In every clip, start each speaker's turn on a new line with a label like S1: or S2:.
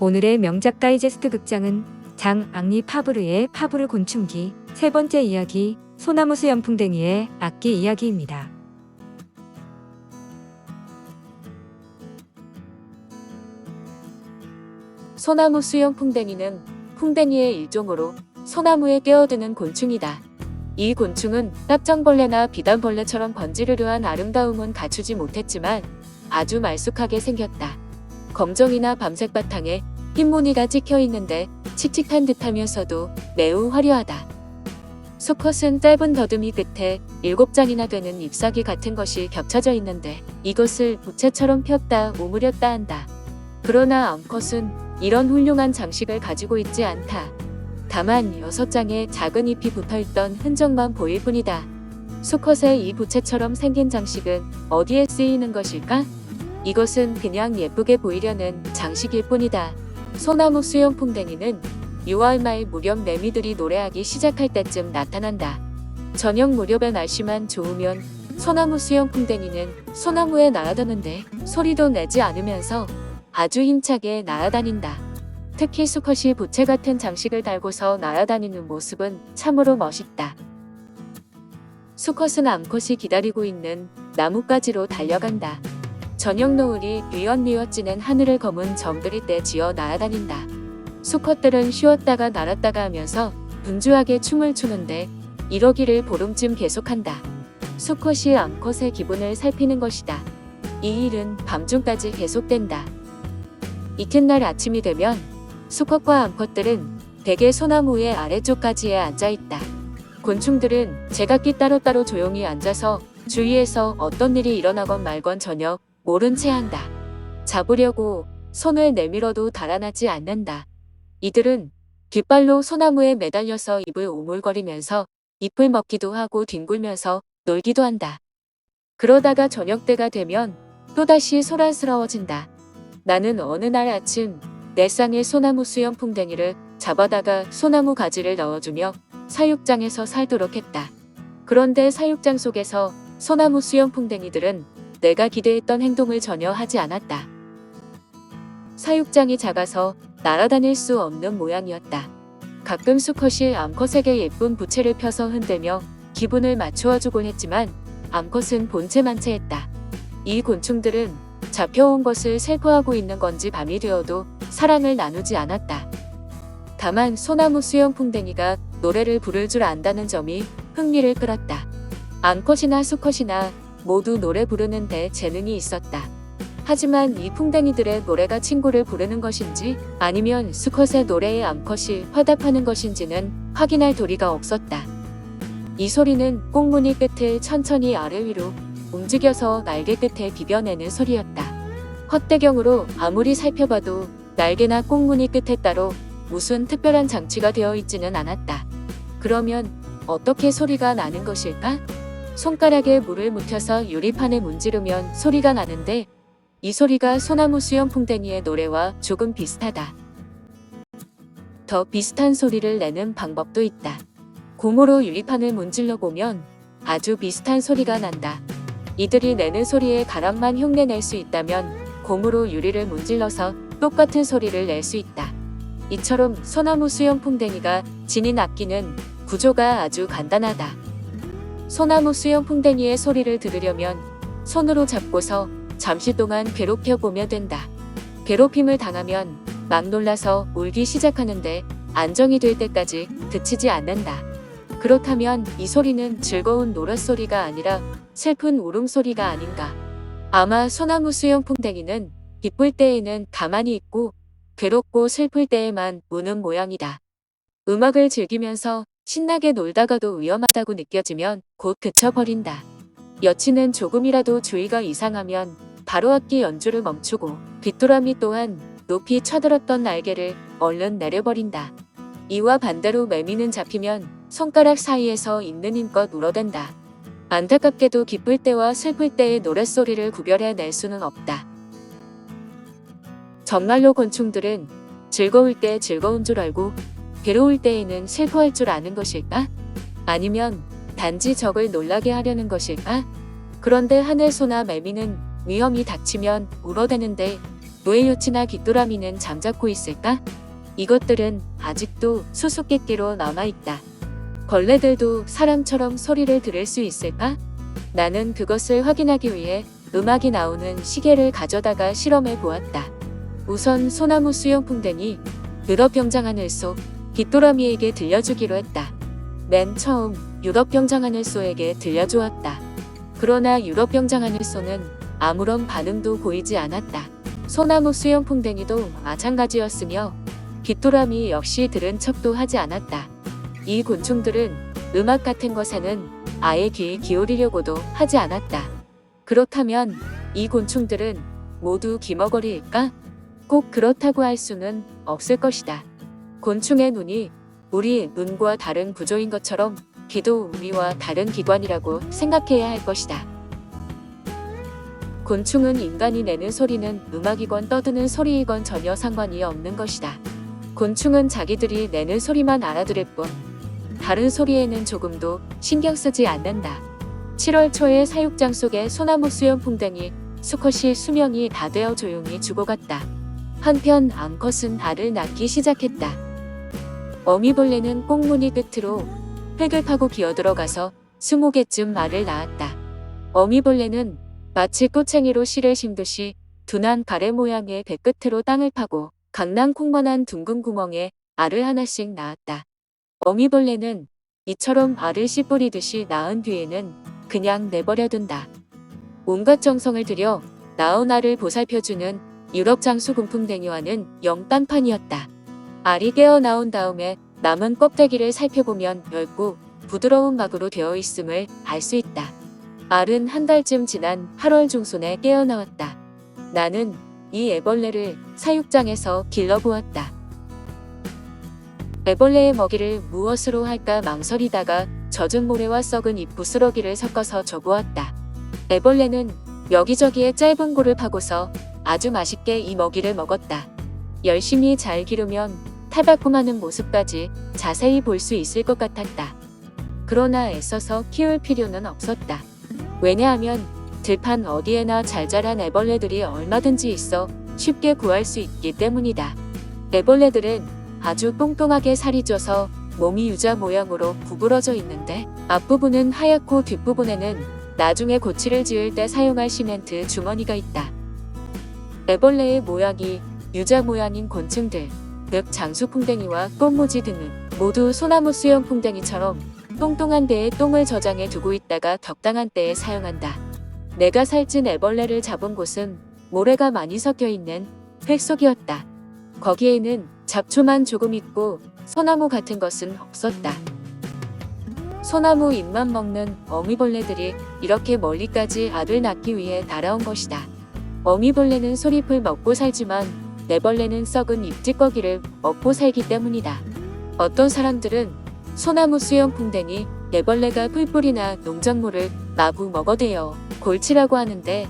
S1: 오늘의 명작 다이제스트 극장은 장 앙리 파브르의 파브르 곤충기 세 번째 이야기 소나무 수염풍뎅이의 악기 이야기입니다.
S2: 소나무 수염풍뎅이는 풍뎅이의 일종으로 소나무에 끼어드는 곤충이다. 이 곤충은 납정벌레나 비단벌레처럼 번지르르한 아름다움은 갖추지 못했지만 아주 말쑥하게 생겼다. 검정이나 밤색 바탕에 흰 무늬가 찍혀 있는데 칙칙한 듯하면서도 매우 화려하다. 수컷은 짧은 더듬이 끝에 7장이나 되는 잎사귀 같은 것이 겹쳐져 있는데 이것을 부채처럼 폈다 오므렸다 한다. 그러나 암컷은 이런 훌륭한 장식을 가지고 있지 않다. 다만 6장의 작은 잎이 붙어있던 흔적만 보일 뿐이다. 수컷의 이 부채처럼 생긴 장식은 어디에 쓰이는 것일까? 이것은 그냥 예쁘게 보이려는 장식일 뿐이다. 소나무 수염풍뎅이는 6월 말 무렵 매미들이 노래하기 시작할 때쯤 나타난다. 저녁 무렵에 날씨만 좋으면 소나무 수염풍뎅이는 소나무에 날아드는데 소리도 내지 않으면서 아주 힘차게 날아다닌다. 특히 수컷이 부채 같은 장식을 달고서 날아다니는 모습은 참으로 멋있다. 수컷은 암컷이 기다리고 있는 나뭇가지로 달려간다. 저녁 노을이 뉘엿뉘엿지는 하늘을 검은 점들일 때 지어 날아다닌다. 수컷들은 쉬었다가 날았다가 하면서 분주하게 춤을 추는데 이러기를 보름쯤 계속한다. 수컷이 암컷의 기분을 살피는 것이다. 이 일은 밤중까지 계속된다. 이튿날 아침이 되면 수컷과 암컷들은 대개 소나무의 아래쪽 가지에 앉아있다. 곤충들은 제각기 따로따로 조용히 앉아서 주위에서 어떤 일이 일어나건 말건 전혀 모른 채 한다. 잡으려고 손을 내밀어도 달아나지 않는다. 이들은 뒷발로 소나무에 매달려서 입을 오물거리면서 잎을 먹기도 하고 뒹굴면서 놀기도 한다. 그러다가 저녁때가 되면 또다시 소란스러워진다. 나는 어느 날 아침 내 쌍의 소나무 수염풍뎅이를 잡아다가 소나무 가지를 넣어주며 사육장에서 살도록 했다. 그런데 사육장 속에서 소나무 수염풍뎅이들은 내가 기대했던 행동을 전혀 하지 않았다. 사육장이 작아서 날아다닐 수 없는 모양이었다. 가끔 수컷이 암컷에게 예쁜 부채를 펴서 흔들며 기분을 맞추어주곤 했지만 암컷은 본체만체했다. 이 곤충들은 잡혀온 것을 슬퍼하고 있는 건지 밤이 되어도 사랑을 나누지 않았다. 다만 소나무 수염풍뎅이가 노래를 부를 줄 안다는 점이 흥미를 끌었다. 암컷이나 수컷이나 모두 노래 부르는 데 재능이 있었다. 하지만 이 풍뎅이들의 노래가 친구를 부르는 것인지 아니면 수컷의 노래에 암컷이 화답하는 것인지는 확인할 도리가 없었다. 이 소리는 꽁무니 끝을 천천히 아래 위로 움직여서 날개 끝에 비벼내는 소리였다. 헛대경으로 아무리 살펴봐도 날개나 꽁무니 끝에 따로 무슨 특별한 장치가 되어 있지는 않았다. 그러면 어떻게 소리가 나는 것일까? 손가락에 물을 묻혀서 유리판에 문지르면 소리가 나는데 이 소리가 소나무 수염풍뎅이의 노래와 조금 비슷하다. 더 비슷한 소리를 내는 방법도 있다. 고무로 유리판을 문질러 보면 아주 비슷한 소리가 난다. 이들이 내는 소리에 가락만 흉내낼 수 있다면 고무로 유리를 문질러서 똑같은 소리를 낼 수 있다. 이처럼 소나무 수염풍뎅이가 지닌 악기는 구조가 아주 간단하다. 소나무 수염풍뎅이의 소리를 들으려면 손으로 잡고서 잠시 동안 괴롭혀보면 된다. 괴롭힘을 당하면 막 놀라서 울기 시작하는데 안정이 될 때까지 그치지 않는다. 그렇다면 이 소리는 즐거운 노랫소리가 아니라 슬픈 울음소리가 아닌가. 아마 소나무 수염풍뎅이는 기쁠 때에는 가만히 있고 괴롭고 슬플 때에만 우는 모양이다. 음악을 즐기면서 신나게 놀다가도 위험하다고 느껴지면 곧 그쳐버린다. 여친은 조금이라도 주의가 이상하면 바로 악기 연주를 멈추고 귀뚜라미 또한 높이 쳐들었던 날개를 얼른 내려버린다. 이와 반대로 매미는 잡히면 손가락 사이에서 있는 힘껏 울어댄다. 안타깝게도 기쁠 때와 슬플 때의 노랫소리를 구별해낼 수는 없다. 정말로 곤충들은 즐거울 때 즐거운 줄 알고 괴로울 때에는 슬퍼할 줄 아는 것일까? 아니면 단지 적을 놀라게 하려는 것일까? 그런데 하늘소나 매미는 위험이 닥치면 울어대는데 무에요치나 귀뚜라미는 잠자코 있을까? 이것들은 아직도 수수께끼로 남아있다. 벌레들도 사람처럼 소리를 들을 수 있을까? 나는 그것을 확인하기 위해 음악이 나오는 시계를 가져다가 실험해 보았다. 우선 소나무 수영풍뎅이, 유럽병장하늘소, 귀뚜라미에게 들려주기로 했다. 맨 처음 유럽병장하늘소에게 들려주었다. 그러나 유럽병장하늘소는 아무런 반응도 보이지 않았다. 소나무 수영풍뎅이도 마찬가지였으며 귀뚜라미 역시 들은 척도 하지 않았다. 이 곤충들은 음악 같은 것에는 아예 귀 기울이려고도 하지 않았다. 그렇다면 이 곤충들은 모두 귀머거리일까? 꼭 그렇다고 할 수는 없을 것이다. 곤충의 눈이 우리 눈과 다른 구조인 것처럼 귀도 우리와 다른 기관이라고 생각해야 할 것이다. 곤충은 인간이 내는 소리는 음악이건 떠드는 소리이건 전혀 상관이 없는 것이다. 곤충은 자기들이 내는 소리만 알아들을 뿐 다른 소리에는 조금도 신경 쓰지 않는다. 7월 초에 사육장 속의 소나무 수염풍뎅이 수컷이 수명이 다 되어 조용히 죽어갔다. 한편 암컷은 알을 낳기 시작했다. 어미벌레는 꽁무니 끝으로 흙을 파고 기어들어가서 20개쯤 알을 낳았다. 어미벌레는 마치 꼬챙이로 실을 심듯이 둔한 가래 모양의 배 끝으로 땅을 파고 강낭콩만한 둥근 구멍에 알을 하나씩 낳았다. 어미벌레는 이처럼 알을 씨 뿌리듯이 낳은 뒤에는 그냥 내버려둔다. 온갖 정성을 들여 낳은 알을 보살펴주는 유럽 장수곰풍뎅이와는 영 딴판이었다. 알이 깨어 나온 다음에 남은 껍데기를 살펴보면 얇고 부드러운 막으로 되어 있음을 알 수 있다. 알은 한 달쯤 지난 8월 중순에 깨어 나왔다. 나는 이 애벌레를 사육장에서 길러보았다. 애벌레의 먹이를 무엇으로 할까 망설이다가 젖은 모래와 썩은 잎 부스러기를 섞어서 줘보았다. 애벌레는 여기저기에 짧은 골을 파고서 아주 맛있게 이 먹이를 먹었다. 열심히 잘 기르면 탈바꿈하는 모습까지 자세히 볼 수 있을 것 같았다. 그러나 애써서 키울 필요는 없었다. 왜냐하면 들판 어디에나 잘 자란 애벌레들이 얼마든지 있어 쉽게 구할 수 있기 때문이다. 애벌레들은 아주 똥똥하게 살이 쪄서 몸이 유자 모양으로 구부러져 있는데 앞부분은 하얗고 뒷부분에는 나중에 고치를 지을 때 사용할 시멘트 주머니가 있다. 애벌레의 모양이 유자 모양인 곤충들, 즉 장수풍뎅이와 꽃무지 등은 모두 소나무 수염풍뎅이처럼 똥똥한 데에 똥을 저장해 두고 있다가 적당한 때에 사용한다. 내가 살찐 애벌레를 잡은 곳은 모래가 많이 섞여 있는 흙속이었다. 거기에는 잡초만 조금 있고 소나무 같은 것은 없었다. 소나무 잎만 먹는 어미벌레들이 이렇게 멀리까지 알을 낳기 위해 날아온 것이다. 어미벌레는 소잎을 먹고 살지만 애벌레는 썩은 잎찌꺼기를 먹고 살기 때문이다. 어떤 사람들은 소나무 수염풍뎅이 애벌레가 풀뿌리나 농작물을 마구 먹어대어 골치라고 하는데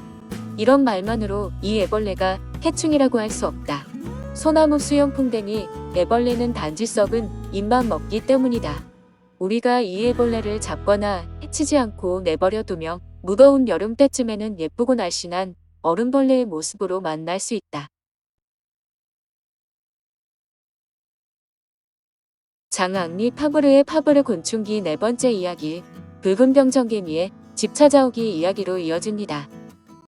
S2: 이런 말만으로 이 애벌레가 해충이라고 할 수 없다. 소나무 수염풍뎅이 애벌레는 단지 썩은 잎만 먹기 때문이다. 우리가 이 애벌레를 잡거나 해치지 않고 내버려두며 무더운 여름 때쯤에는 예쁘고 날씬한 얼음벌레의 모습으로 만날 수 있다. 장앙리 파브르의 파브르 곤충기 네 번째 이야기, 붉은 병정개미의 집 찾아오기 이야기로 이어집니다.